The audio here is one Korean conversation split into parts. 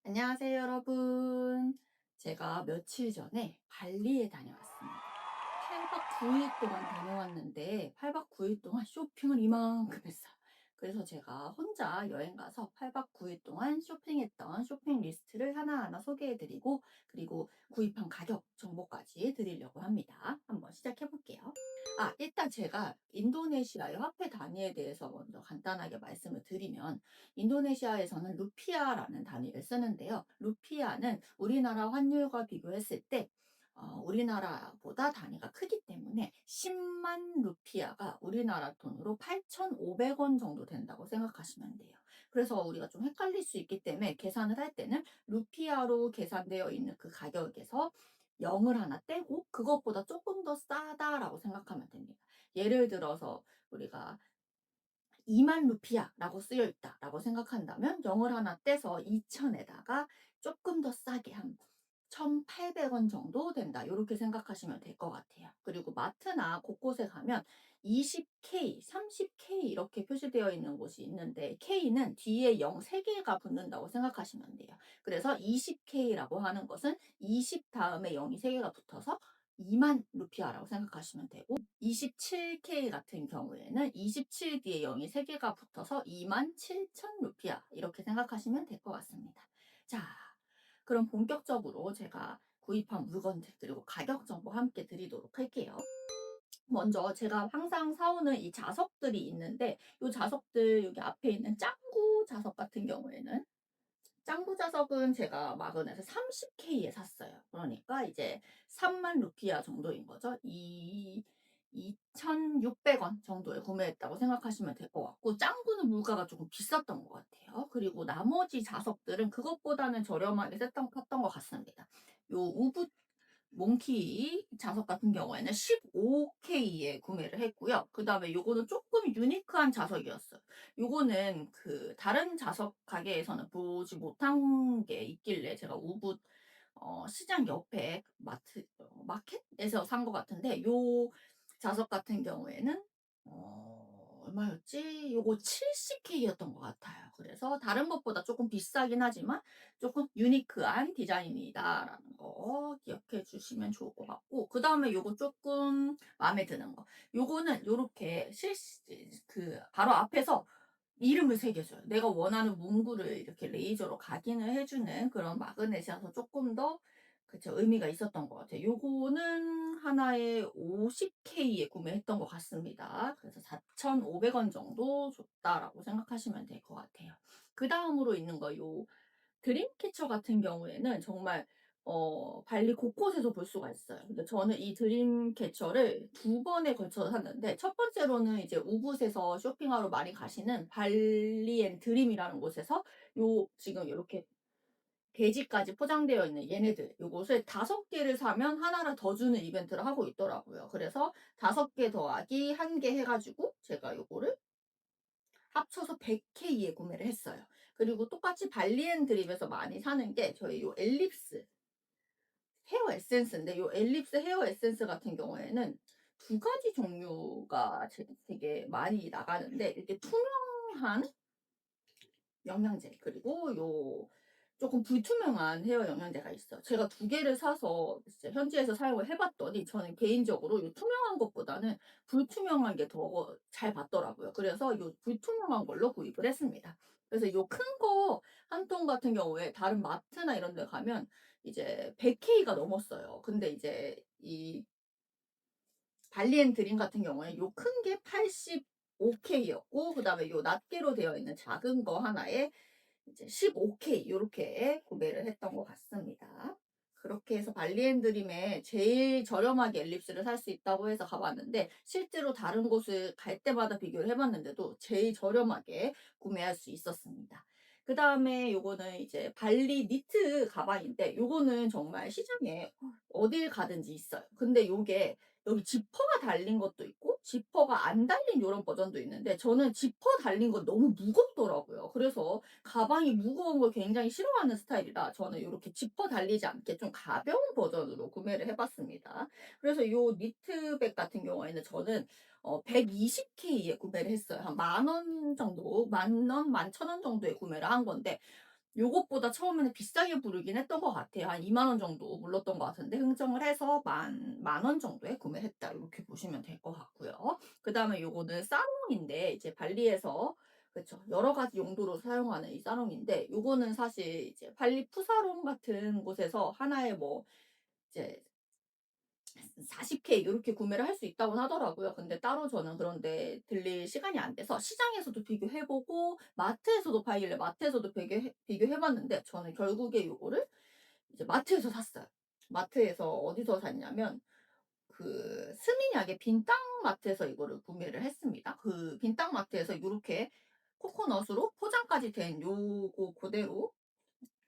안녕하세요, 여러분. 제가 며칠 전에 발리에 다녀왔습니다. 8박 9일 동안 다녀왔는데, 8박 9일 동안 쇼핑을 이만큼 했어요. 그래서 제가 혼자 여행 가서 8박 9일 동안 쇼핑했던 쇼핑 리스트를 하나하나 소개해드리고, 그리고 구입한 가격 정보까지 드리려고 합니다. 한번 시작해 볼게요. 일단 제가 인도네시아의 화폐 단위에 대해서 먼저 간단하게 말씀을 드리면, 인도네시아에서는 루피아라는 단위를 쓰는데요. 루피아는 우리나라 환율과 비교했을 때 우리나라보다 단위가 크기 때문에 10만 루피아가 우리나라 돈으로 8,500원 정도 된다고 생각하시면 돼요. 그래서 우리가 좀 헷갈릴 수 있기 때문에 계산을 할 때는 루피아로 계산되어 있는 그 가격에서 0을 하나 떼고 그것보다 조금 더 싸다라고 생각하면 됩니다. 예를 들어서 우리가 2만 루피아라고 쓰여 있다라고 생각한다면 0을 하나 떼서 2천에다가 조금 더 싸게 한 1,800원 정도 된다. 요렇게 생각하시면 될 것 같아요. 그리고 마트나 곳곳에 가면 20K, 30K 이렇게 표시되어 있는 곳이 있는데 K는 뒤에 0 3개가 붙는다고 생각하시면 돼요. 그래서 20K라고 하는 것은 20 다음에 0이 3개가 붙어서 2만 루피아라고 생각하시면 되고, 27K 같은 경우에는 27 뒤에 0이 3개가 붙어서 2만 7천 루피아 이렇게 생각하시면 될 것 같습니다. 자, 그럼 본격적으로 제가 구입한 물건들 그리고 가격 정보 함께 드리도록 할게요. 먼저 제가 항상 사오는 이 자석들이 있는데, 이 자석들 여기 앞에 있는 짱구 자석 같은 경우에는, 짱구 자석은 제가 마그넷에 30K에 샀어요. 그러니까 이제 3만 루피아 정도인 거죠. 2,600원 정도에 구매했다고 생각하시면 될 것 같고, 짱구는 물가가 조금 비쌌던 것 같아요. 그리고 나머지 자석들은 그것보다는 저렴하게 샀던 것 같습니다. 요 우붓 몽키 자석 같은 경우에는 15K에 구매를 했고요. 그다음에 요거는 조금 유니크한 자석이었어요. 요거는 그 다른 자석 가게에서는 보지 못한 게 있길래 제가 우붓 시장 옆에 마켓에서 산 것 같은데, 요 자석 같은 경우에는 얼마였지? 요거 70K였던 것 같아요. 그래서 다른 것보다 조금 비싸긴 하지만 조금 유니크한 디자인이다라는 거 기억해 주시면 좋을 것 같고, 그다음에 요거 조금 마음에 드는 거. 요거는 요렇게 바로 앞에서 이름을 새겨줘요. 내가 원하는 문구를 이렇게 레이저로 각인을 해주는 그런 마그넷이어서 조금 더 그쵸, 의미가 있었던 것 같아요. 요거는 하나에 50K에 구매했던 것 같습니다. 그래서 4,500원 정도 줬다라고 생각하시면 될 것 같아요. 그 다음으로 있는 거, 요 드림캐쳐 같은 경우에는 정말 발리 곳곳에서 볼 수가 있어요. 근데 저는 이 드림캐쳐를 두 번에 걸쳐서 샀는데, 첫 번째로는 이제 우붓에서 쇼핑하러 많이 가시는 발리 앤 드림이라는 곳에서 요 지금 요렇게 돼지까지 포장되어 있는 얘네들 요것을 5개를 사면 하나를 더 주는 이벤트를 하고 있더라고요. 그래서 5개 더하기 1개 해 가지고 제가 요거를 합쳐서 100K에 구매를 했어요. 그리고 똑같이 발리앤드립에서 많이 사는 게 저희 요 엘립스 헤어 에센스인데, 요 엘립스 헤어 에센스 같은 경우에는 두 가지 종류가 되게 많이 나가는데, 이렇게 투명한 영양제 그리고 요 조금 불투명한 헤어 영양제가 있어요. 제가 두 개를 사서 이제 현지에서 사용을 해 봤더니 저는 개인적으로 요 투명한 것보다는 불투명한 게 더 잘 받더라고요. 그래서 요 불투명한 걸로 구입을 했습니다. 그래서 요 큰 거 한 통 같은 경우에 다른 마트나 이런 데 가면 이제 100K가 넘었어요. 근데 이제 이 발리앤드림 같은 경우에 요 큰 게 85K였고, 그다음에 요 낱개로 되어 있는 작은 거 하나에 이제 15K 요렇게 구매를 했던 것 같습니다. 그렇게 해서 발리앤드림에 제일 저렴하게 엘립스를 살 수 있다고 해서 가 봤는데, 실제로 다른 곳을 갈 때마다 비교를 해 봤는데도 제일 저렴하게 구매할 수 있었습니다. 그다음에 요거는 이제 발리 니트 가방인데, 요거는 정말 시장에 어딜 가든지 있어요. 근데 요게 여기 지퍼가 달린 것도 있고 지퍼가 안 달린 요런 버전도 있는데, 저는 지퍼 달린 건 너무 무겁더라고요. 그래서 가방이 무거운 걸 굉장히 싫어하는 스타일이라 저는 요렇게 지퍼 달리지 않게 좀 가벼운 버전으로 구매를 해 봤습니다. 그래서 요 니트백 같은 경우에는 저는 120K에 구매를 했어요. 한 10,000원 정도, 10,000원, 11,000원 정도에 구매를 한 건데, 요것보다 처음에는 비싸게 부르긴 했던 것 같아요. 한 2만 원 정도 물렀던 것 같은데 흥정을 해서 만 원 정도에 구매했다. 요렇게 보시면 될 것 같고요. 그다음에 요거는 사롱인데 이제 발리에서 그쵸. 여러 가지 용도로 사용하는 이 사롱인데 요거는 사실 이제 발리 푸사롱 같은 곳에서 하나에 뭐 이제 40K 요렇게 구매를 할 수 있다고는 하더라고요. 근데 따로 저는 그런 데 들릴 시간이 안 돼서 시장에서도 비교해 보고 마트에서도 팔길래 마트에서도 비교해 봤는데 저는 결국에 요거를 이제 마트에서 샀어요. 마트에서 어디서 샀냐면 그 스미냑의 빈땅마트에서 이거를 구매를 했습니다. 그 빈땅마트에서 요렇게 코코넛으로 포장까지 된 요거 고대로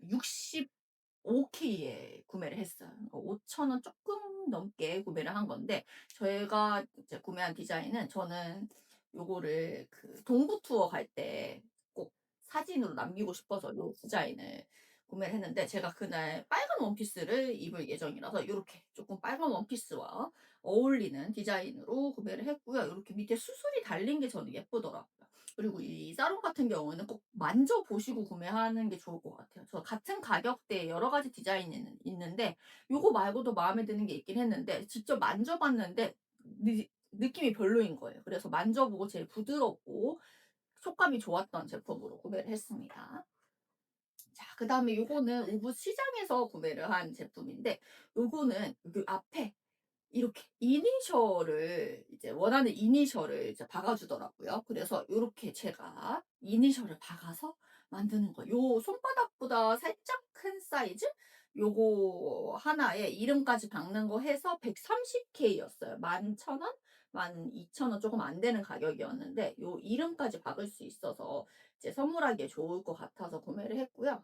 65K에 구매를 했어요. 5,000원 조금 넘게 구매를 한 건데 저희가 이제 구매한 디자인은 저는 요거를 그 동부 투어 갈 때 꼭 사진으로 남기고 싶어서 요 디자인을 구매를 했는데 제가 그날 빨간 원피스를 입을 예정이라서 요렇게 쪼끔 빨간 원피스와 어울리는 디자인으로 구매를 했고요. 요렇게 밑에 수술이 달린 게 저는 예쁘더라고요. 그리고 이 사롱 같은 경우에는 꼭 만져보시고 구매하는 게 좋을 것 같아요. 저 같은 가격대에 여러 가지 디자인이 있는데 요거 말고도 마음에 드는 게 있긴 했는데 직접 만져봤는데 느낌이 별로인 거예요. 그래서 만져보고 제일 부드럽고 촉감이 좋았던 제품으로 구매를 했습니다. 자, 그다음에 요거는 우붓 시장에서 구매를 한 제품인데 요거는 여기 앞에 이렇게 이니셜을 이제 원하는 이니셜을 이제 박아 주더라고요. 그래서 요렇게 제가 이니셜을 박아서 만드는 거 요 손바닥보다 살짝 큰 사이즈 요거 하나에 이름까지 박는 거 해서 130K 였어요. 11,000원, 12,000원 조금 안 되는 가격이었는데 요 이름까지 박을 수 있어서 이제 선물하기에 좋을 것 같아서 구매를 했고요.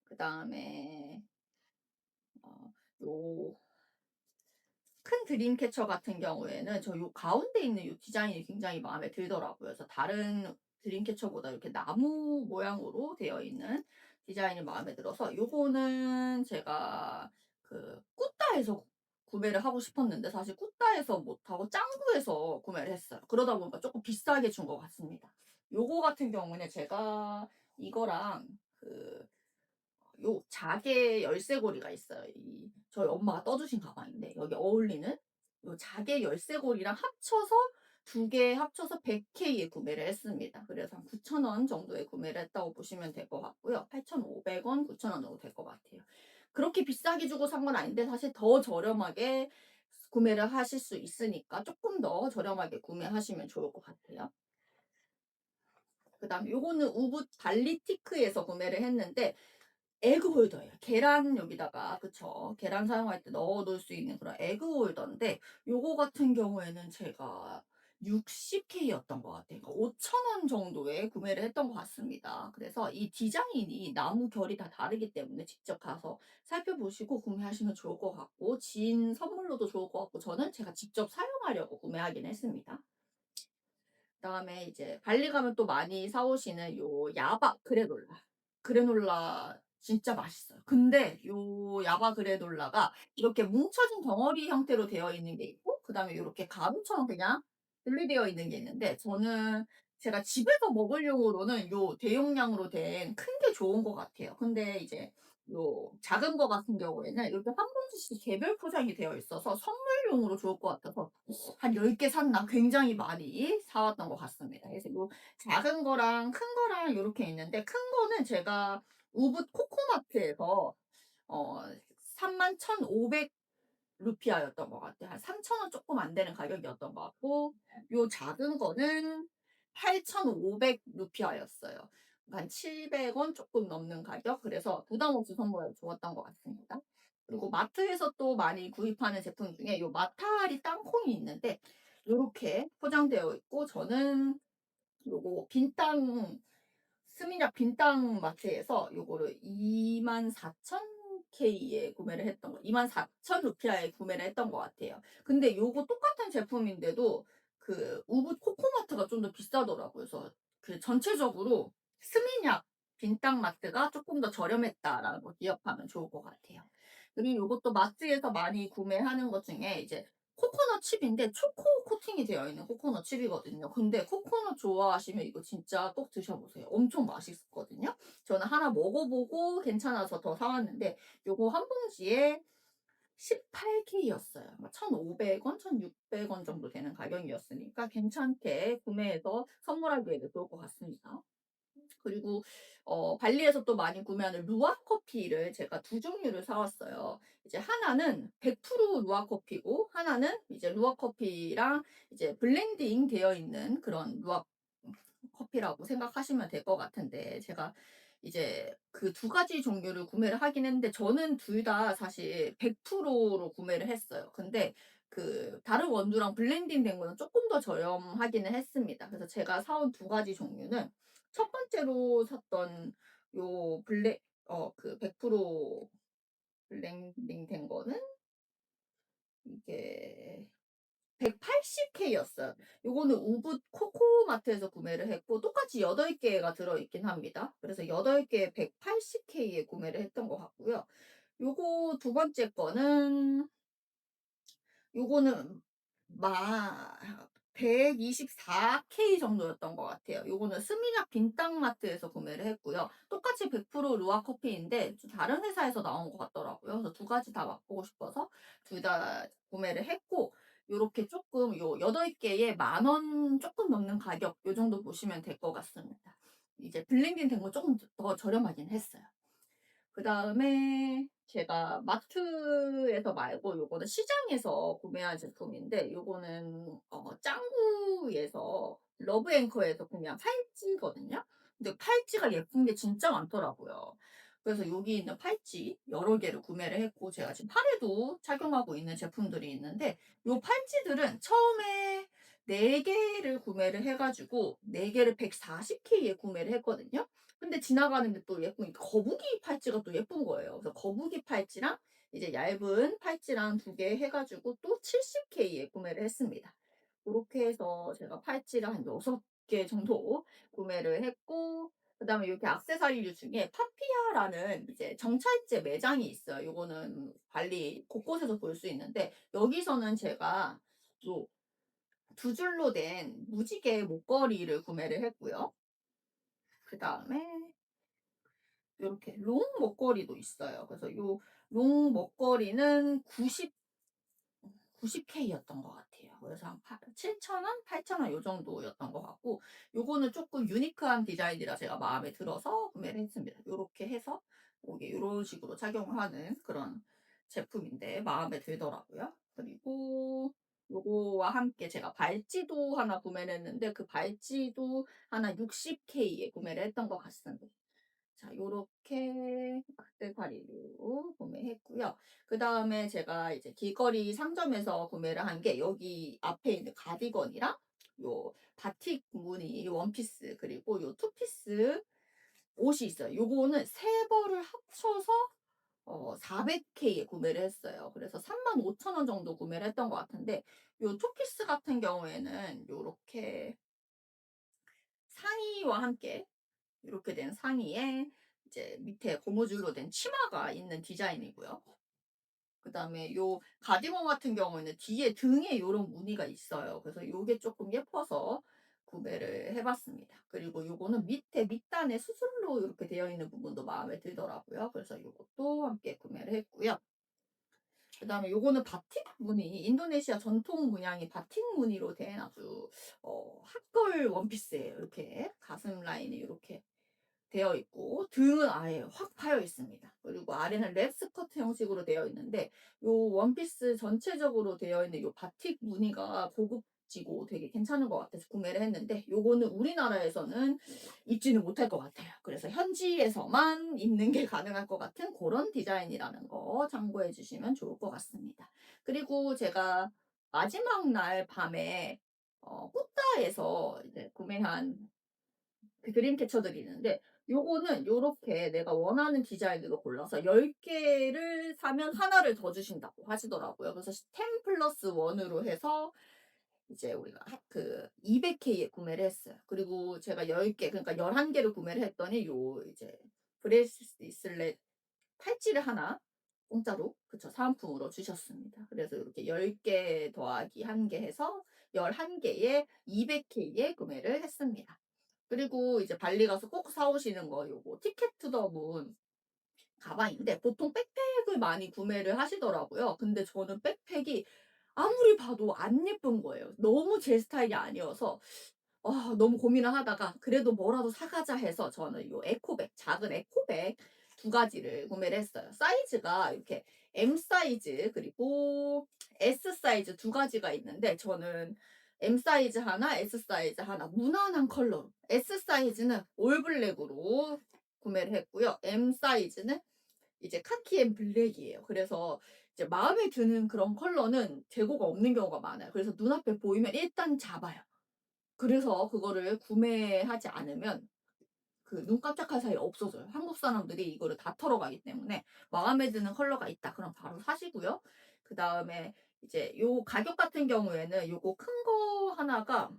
그다음에 요 큰 드림캐쳐 같은 경우에는 저 요 가운데 있는 요 디자인이 굉장히 마음에 들더라고요. 그래서 다른 드림캐쳐보다 이렇게 나무 모양으로 되어 있는 디자인이 마음에 들어서 요거는 제가 그 꾸따에서 구매를 하고 싶었는데 사실 꾸따에서 못하고 짱구에서 구매를 했어요. 그러다 보니까 조금 비싸게 준 것 같습니다. 요거 같은 경우는 제가 이거랑 그 요 자개 열쇠고리가 있어요. 이 저희 엄마가 떠 주신 가방인데 여기 어울리는 요 자개 열쇠고리랑 합쳐서 두 개 합쳐서 100K에 구매를 했습니다. 그래서 한 9,000원 정도에 구매를 했다고 보시면 될 것 같고요. 8,500원, 9,000원 정도 될 것 같아요. 그렇게 비싸게 주고 산 건 아닌데 사실 더 저렴하게 구매를 하실 수 있으니까 쪼끔 더 저렴하게 구매하시면 좋을 것 같아요. 그다음에 요거는 우붓 발리티크에서 구매를 했는데 에그 홀더예요. 계란 여기다가 그쵸. 계란 사용할 때 넣어 놓을 수 있는 그런 에그 홀더인데 요거 같은 경우에는 제가 60K 였던 것 같아요. 그러니까 5,000원 정도에 구매를 했던 것 같습니다. 그래서 이 디자인이 나무 결이 다 다르기 때문에 직접 가서 살펴보시고 구매하시면 좋을 것 같고 지인 선물로도 좋을 것 같고 저는 제가 직접 사용하려고 구매하긴 했습니다. 그다음에 이제 발리 가면 또 많이 사 오시는 요 야바 그래놀라. 그래놀라 진짜 맛있어요. 근데 요 야바 그래놀라가 이렇게 뭉쳐진 덩어리 형태로 되어 있는 게 있고 그다음에 요렇게 가루처럼 그냥 분리되어 있는 게 있는데 저는 제가 집에서 먹을용으로는 요 대용량으로 된 큰 게 좋은 것 같아요. 근데 이제 요 작은 거 같은 경우에는 이렇게 한 봉지씩 개별 포장이 되어 있어서 선물용으로 좋을 것 같아서 한 10개 샀나 굉장히 많이 사 왔던 것 같습니다. 그래서 요 작은 거랑 큰 거랑 요렇게 있는데 큰 거는 제가 우붓 코코마트에서 어 31,500 루피아였던 것 같아요. 한 3,000원 쪼끔 안 되는 가격이었던 것 같고 요 작은 거는 8,500 루피아였어요. 한 700원 쪼끔 넘는 가격. 그래서 부담 없이 선물하기 좋았던 것 같습니다. 그리고 마트에서 또 많이 구입하는 제품 중에 요 마타리 땅콩이 있는데 요렇게 포장되어 있고 저는 요거 빈땅 스미냑 빈땅 마트에서 요거를 24,000 K에 구매를 했던 거 24,000 루피아에 구매를 했던 것 같아요. 근데 요거 똑같은 제품인데도 그 우붓 코코마트가 좀 더 비싸더라고요. 그래서 그 전체적으로 스미냑 빈땅 마트가 쪼끔 더 저렴했다라는 거 기억하면 좋을 것 같아요. 그리고 요것도 마트에서 많이 구매하는 것 중에 이제 코코넛 칩인데 초코 코팅이 되어 있는 코코넛 칩이거든요. 근데 코코넛 좋아하시면 이거 진짜 꼭 드셔 보세요. 엄청 맛있거든요. 저는 하나 먹어 보고 괜찮아서 더 사 왔는데 요거 한 봉지에 18K였어요. 1,500원, 1,600원 정도 되는 가격이었으니까 괜찮게 구매해서 선물하기에도 좋을 것 같습니다. 그리고 발리에서 또 많이 구매하는 루아 커피를 제가 두 종류를 사 왔어요. 이제 하나는 100% 루아 커피고 하나는 이제 루아 커피랑 이제 블렌딩 되어 있는 그런 루아 커피라고 생각하시면 될 것 같은데, 제가 이제 그 두 가지 종류를 구매를 하긴 했는데 저는 둘 다 사실 100%로 구매를 했어요. 근데 그 다른 원두랑 블렌딩 된 거는 조금 더 저렴하기는 했습니다. 그래서 제가 사온 두 가지 종류는 첫 번째로 샀던 요 그 100% 블렌딩 된 거는 이게 180K였어요. 요거는 우붓 코코마트에서 구매를 했고 똑같이 8개가 들어있긴 합니다. 그래서 8개에 180K에 구매를 했던 것 같고요. 요거 두 번째 거는 요거는 마 124K 정도였던 것 같아요. 요거는 스미냑 빈땅마트에서 구매를 했고요. 똑같이 100% 루아 커피인데 좀 다른 회사에서 나온 것 같더라고요. 그래서 두 가지 다 맛보고 싶어서 둘 다 구매를 했고, 요렇게 조금 요 8개에 10,000원 조금 넘는 가격, 요 정도 보시면 될 것 같습니다. 이제 블렌딩 된 거 조금 더 저렴하긴 했어요. 그다음에 제가 마트에서 말고 요거는 시장에서 구매한 제품인데, 요거는 짱구에서 러브앤커에서 구매한 팔찌거든요. 근데 팔찌가 예쁜 게 진짜 많더라고요. 그래서 여기 있는 팔찌 여러 개를 구매를 했고, 제가 지금 팔에도 착용하고 있는 제품들이 있는데, 요 팔찌들은 처음에 4개를 구매를 해 가지고 4개를 140K에 구매를 했거든요. 근데 지나가는데 또 예쁘니까 거북이 팔찌가 또 예쁜 거예요. 그래서 거북이 팔찌랑 이제 얇은 팔찌랑 2개 해 가지고 또 70K에 구매를 했습니다. 고렇게 해서 제가 팔찌를 한 6개 정도 구매를 했고, 그다음에 이렇게 액세서리류 중에 파피아라는 이제 정찰제 매장이 있어요. 요거는 발리 곳곳에서 볼 수 있는데, 여기서는 제가 또 두 줄로 된 무지개 목걸이를 구매를 했고요. 그다음에 요렇게 롱 목걸이도 있어요. 그래서 요 롱 목걸이는 90K였던 것 같아요. 그래서 한 7,000원, 8,000원 요 정도였던 것 같고, 요거는 쪼끔 유니크한 디자인이라 제가 마음에 들어서 구매를 했습니다. 요렇게 해서 요게 요런 식으로 착용을 하는 그런 제품인데 마음에 들더라고요. 그리고 요거와 함께 제가 발찌도 하나 구매를 했는데, 그 발찌도 하나 60K에 구매를 했던 것 같습니다. 자, 요렇게 액세서리로 구매했고요. 그다음에 제가 이제 길거리 상점에서 구매를 한 게 여기 앞에 있는 가디건이랑 요 바틱 무늬 원피스, 그리고 요 투피스 옷이 있어요. 요거는 세 벌을 합쳐서 400K에 구매를 했어요. 그래서 35,000원 정도 구매를 했던 것 같은데, 요 투피스 같은 경우에는 요렇게 상의와 함께 이렇게 된 상의에 이제 밑에 고무줄로 된 치마가 있는 디자인이고요. 그다음에 요 가디건 같은 경우에는 뒤에 등에 요런 무늬가 있어요. 그래서 요게 쪼끔 예뻐서 구매를 해 봤습니다. 그리고 요거는 밑에 밑단에 수술로 이렇게 되어 있는 부분도 마음에 들더라고요. 그래서 요것도 함께 구매를 했고요. 그다음에 요거는 바틱 무늬, 인도네시아 전통 문양이 바틱 무늬로 된 아주 핫걸 원피스예요. 이렇게 가슴 라인이 요렇게 되어 있고 등은 아예 확 파여 있습니다. 그리고 아래는 랩 스커트 형식으로 되어 있는데, 요 원피스 전체적으로 되어 있는 요 바틱 무늬가 고급지고 되게 괜찮은 것 같아서 구매를 했는데, 요거는 우리나라에서는 입지는 못할 것 같아요. 그래서 현지에서만 입는 게 가능할 것 같은 그런 디자인이라는 거 참고해 주시면 좋을 것 같습니다. 그리고 제가 마지막 날 밤에 꾸따에서 이제 구매한 그 드림캐쳐들이 있는데, 요거는 요렇게 내가 원하는 디자인으로 골라서 10개를 사면 하나를 더 주신다고 하시더라고요. 그래서 10 플러스 1으로 해서 이제 우리가 그 200K에 구매를 했어요. 그리고 제가 10개, 그러니까 11개를 구매를 했더니 요 이제 브레이슬릿 팔찌를 하나 공짜로 그쵸. 사은품으로 주셨습니다. 그래서 이렇게 10개 더하기 1개 해서 11 개에 200K에 구매를 했습니다. 그리고 이제 발리 가서 꼭 사 오시는 거 요거 티켓 투 더 문 가방인데 보통 백팩을 많이 구매를 하시더라고요. 근데 저는 백팩이 아무리 봐도 안 예쁜 거예요. 너무 제 스타일이 아니어서 너무 고민을 하다가 그래도 뭐라도 사 가자 해서 저는 요 에코백 작은 에코백 두 가지를 구매를 했어요. 사이즈가 이렇게 M 사이즈 그리고 S 사이즈 두 가지가 있는데 저는 M 사이즈 하나, S 사이즈 하나 무난한 컬러로 S 사이즈는 올 블랙으로 구매를 했고요. M 사이즈는 이제 카키 앤 블랙이에요. 그래서 이제 마음에 드는 그런 컬러는 재고가 없는 경우가 많아요. 그래서 눈앞에 보이면 일단 잡아요. 그래서 그거를 구매하지 않으면 그 눈 깜짝할 사이에 없어져요. 한국 사람들이 이거를 다 털어가기 때문에 마음에 드는 컬러가 있다 그럼 바로 사시고요. 그다음에 이제 요 가격 같은 경우에는 요거 큰 거 하나가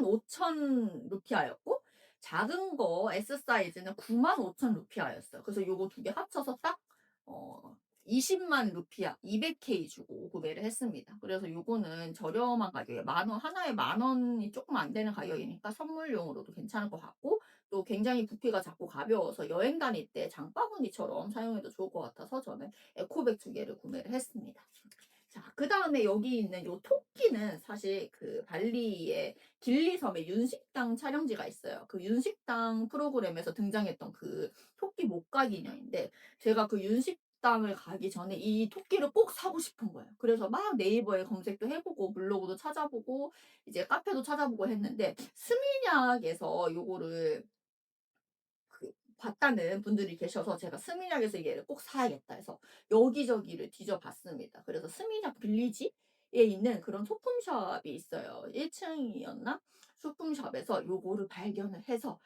105,000 루피아였고 작은 거 S 사이즈는 95,000 루피아였어요. 그래서 요거 두 개 합쳐서 딱 어 200,000 루피아 200K 주고 구매를 했습니다. 그래서 요거는 저렴한 가격에 만 원 하나에 만 원이 조금 안 되는 가격이니까 선물용으로도 괜찮을 것 같고 또 굉장히 부피가 작고 가벼워서 여행 다닐 때 장바구니처럼 사용해도 좋을 것 같아서 저는 에코백 두 개를 구매를 했습니다. 자, 그다음에 여기 있는 요 토끼는 사실 그 발리의 길리 섬에 윤식당 촬영지가 있어요. 그 윤식당 프로그램에서 등장했던 그 토끼 목각 인형인데 제가 그 윤식당을 가기 전에 이 토끼를 꼭 사고 싶은 거예요. 그래서 막 네이버에 검색도 해 보고 블로그도 찾아보고 이제 카페도 찾아보고 했는데 스미냑에서 요거를 그 봤다는 분들이 계셔서 제가 스미냑에서 얘를 꼭 사야겠다 해서 여기저기를 뒤져봤습니다. 그래서 스미냑 빌리지에 있는 그런 소품샵이 있어요. 1 층이었나? 소품샵에서 요거를 발견을 해서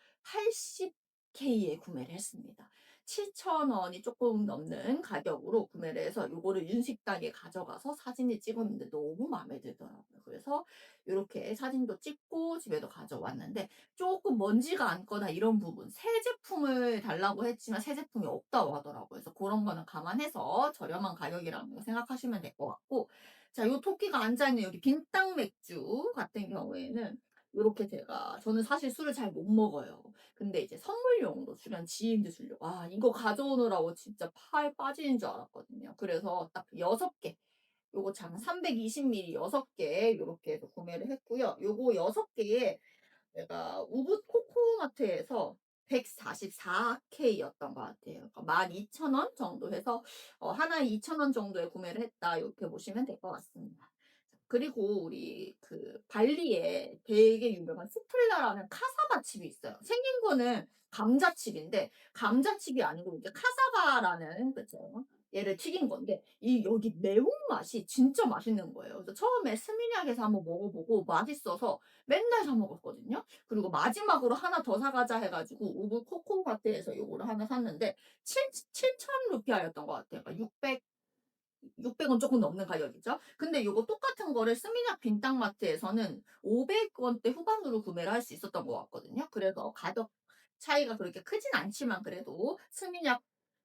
80K에 구매를 했습니다. 7,000원이 조금 넘는 가격으로 구매를 해서 요거를 윤식당에 가져가서 사진을 찍었는데 너무 마음에 들더라고요. 그래서 요렇게 사진도 찍고 집에도 가져왔는데 조금 먼지가 앉거나 이런 부분 새 제품을 달라고 했지만 새 제품이 없다고 하더라고요. 그래서 고런 거는 감안해서 저렴한 가격이라고 생각하시면 될 것 같고 자 요 토끼가 앉아 있는 여기 빈땅 맥주 같은 경우에는 요렇게 제가 저는 사실 술을 잘 못 먹어요. 근데 이제 선물용으로 주변 지인들 주려고 이거 가져오느라고 진짜 팔 빠지는 줄 알았거든요. 그래서 딱 6개 요거 장 320ml 6개 요렇게 해서 구매를 했고요. 요거 6개에 내가 우붓 코코마트에서 144K였던 것 같아요. 그러니까 12,000원 정도 해서 하나에 2,000원 정도에 구매를 했다. 이렇게 보시면 될 것 같습니다. 그리고 우리 그 발리에 되게 유명한 스플라라는 카사바 칩이 있어요. 생긴 거는 감자칩인데 감자칩이 아니고 이제 카사바라는 그죠? 얘를 튀긴 건데 이 여기 매운맛이 진짜 맛있는 거예요. 그래서 처음에 스미냑에서 한번 먹어보고 맛있어서 맨날 사 먹었거든요. 그리고 마지막으로 하나 더 사가자 해가지고 우브 코코마트에서 요거를 하나 샀는데 7,000 루피아였던 것 같아요. 그러니까 600원 조금 넘는 가격이죠. 근데 요거 똑같은 거를 스미냑 빈땅마트에서는 500원대 후반으로 구매를 할 수 있었던 것 같거든요. 그래서 가격 차이가 그렇게 크진 않지만 그래도 스미냑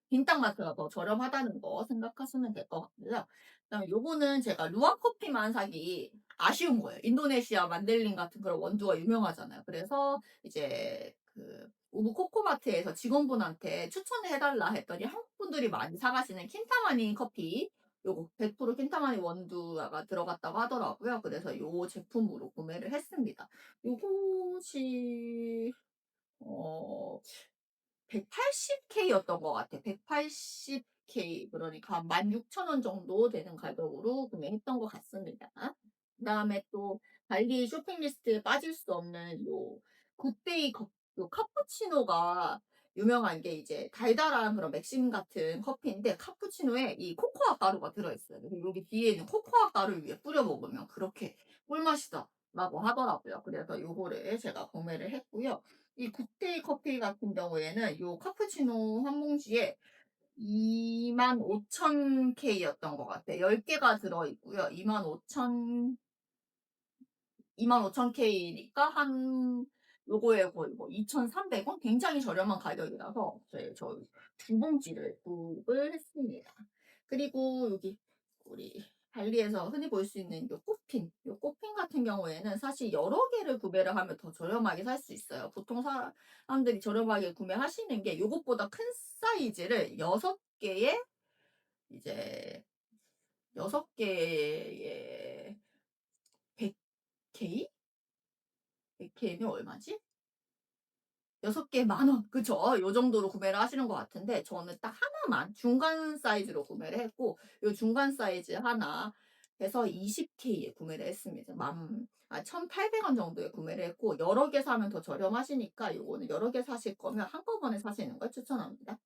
빈땅마트가 더 저렴하다는 거 생각하시면 될 것 같고요. 그다음에 요거는 제가 루아 커피만 사기 아쉬운 거예요. 인도네시아 만델링 같은 그런 원두가 유명하잖아요. 그래서 이제 그 우브 코코마트에서 직원분한테 추천해 달라 했더니 한국 분들이 많이 사 가시는 킨타마니 커피 요거 100% 킨타마니 원두가 들어갔다고 하더라고요. 그래서 요 제품으로 구매를 했습니다. 요것이 어 180K였던 것 같아. 180K 그러니까 한 16,000원 정도 되는 가격으로 구매했던 것 같습니다. 그다음에 또 발리 쇼핑 리스트에 빠질 수 없는 요 굿데이 요 카푸치노가 유명한 게 이제 달달한 그런 맥심 같은 커피인데 카푸치노에 이 코코아 가루가 들어있어요. 그래서 여기 뒤에 있는 코코아 가루를 위에 뿌려 먹으면 그렇게 꿀맛이다라고 하더라고요. 그래서 요거를 제가 구매를 했고요. 이 굿데이 커피 같은 경우에는 요 카푸치노 한 봉지에 25,000K였던 것 같아요. 10개가 들어있고요. 25,000K니까 한 요거에 거의 뭐 2,300원? 굉장히 저렴한 가격이라서 저희 두 봉지를 구입을 했습니다. 그리고 여기 우리 발리에서 흔히 볼 수 있는 요 꽃핀 같은 경우에는 사실 여러 개를 구매를 하면 더 저렴하게 살 수 있어요. 보통 사람들이 저렴하게 구매하시는 게 요것보다 큰 사이즈를 6개에 이제 6개에 100K? 100K면 얼마지? 6개에 10,000원. 그쵸? 요 정도로 구매를 하시는 것 같은데 저는 딱 하나만 중간 사이즈로 구매를 했고 요 중간 사이즈 하나 해서 20K에 구매를 했습니다. 1,800원 정도에 구매를 했고 여러 개 사면 더 저렴하시니까 요거는 여러 개 사실 거면 한꺼번에 사시는 걸 추천합니다.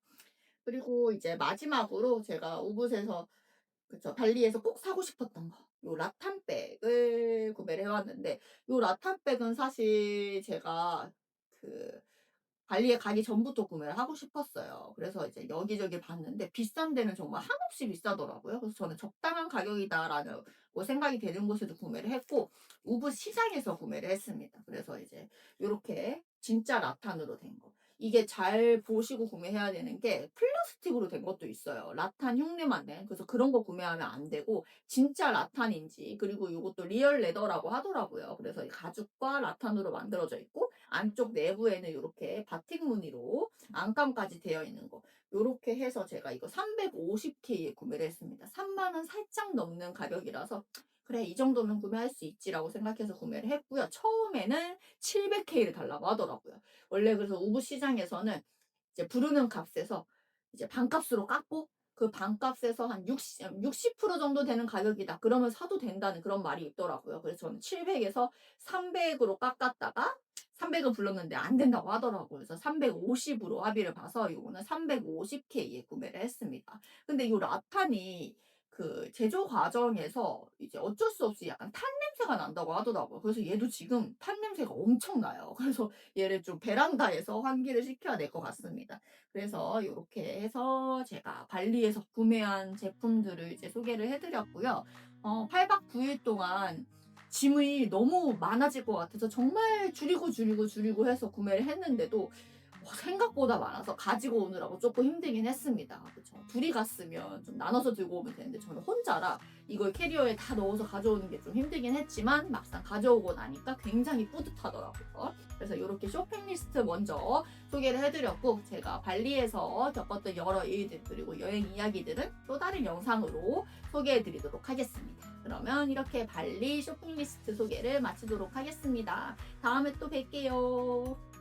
그리고 이제 마지막으로 제가 우붓에서 그쵸. 발리에서 꼭 사고 싶었던 거. 요 라탄백을 구매를 해왔는데, 요 라탄백은 사실 제가 그 발리에 가기 전부터 구매를 하고 싶었어요. 그래서 이제 여기저기 봤는데 비싼 데는 정말 한없이 비싸더라고요. 그래서 저는 적당한 가격이다라는 뭐 생각이 되는 곳에서 구매를 했고, 우붓 시장에서 구매를 했습니다. 그래서 이제 요렇게 진짜 라탄으로 된 거. 이게 잘 보시고 구매해야 되는 게 플라스틱으로 된 것도 있어요. 라탄 흉내만 낸. 그래서 그런 거 구매하면 안 되고 진짜 라탄인지 그리고 이것도 리얼 레더라고 하더라고요. 그래서 이 가죽과 라탄으로 만들어져 있고 안쪽 내부에는 이렇게 바틱 무늬로 안감까지 되어 있는 거. 요렇게 해서 제가 이거 350K에 구매를 했습니다. 3만 원 살짝 넘는 가격이라서 그래 이 정도면 구매할 수 있지라고 생각해서 구매를 했고요. 처음에는 700K를 달라고 하더라고요. 원래 그래서 우붓 시장에서는 이제 부르는 값에서 이제 반값으로 깎고 그 반값에서 한 60% 정도 되는 가격이다. 그러면 사도 된다는 그런 말이 있더라고요. 그래서 저는 700에서 300으로 깎았다가 300을 불렀는데 안 된다고 하더라고요. 그래서 350으로 합의를 봐서 이거는 350K에 구매를 했습니다. 근데 이 라탄이 그 제조 과정에서 이제 어쩔 수 없이 약간 탄 냄새가 난다고 하더라고요. 그래서 얘도 지금 탄 냄새가 엄청 나요. 그래서 얘를 좀 베란다에서 환기를 시켜야 될 것 같습니다. 그래서 이렇게 해서 제가 발리에서 구매한 제품들을 이제 소개를 해드렸고요. 8박 9일 동안 짐이 너무 많아질 것 같아서 정말 줄이고 해서 구매를 했는데도 생각보다 많아서 가지고 오느라고 조금 힘들긴 했습니다. 그쵸? 둘이 갔으면 좀 나눠서 들고 오면 되는데 저는 혼자라 이걸 캐리어에 다 넣어서 가져오는 게 좀 힘들긴 했지만 막상 가져오고 나니까 굉장히 뿌듯하더라고요. 그래서 이렇게 쇼핑 리스트 먼저 소개를 해드렸고 제가 발리에서 겪었던 여러 일들 그리고 여행 이야기들은 또 다른 영상으로 소개해드리도록 하겠습니다. 그러면 이렇게 발리 쇼핑 리스트 소개를 마치도록 하겠습니다. 다음에 또 뵐게요.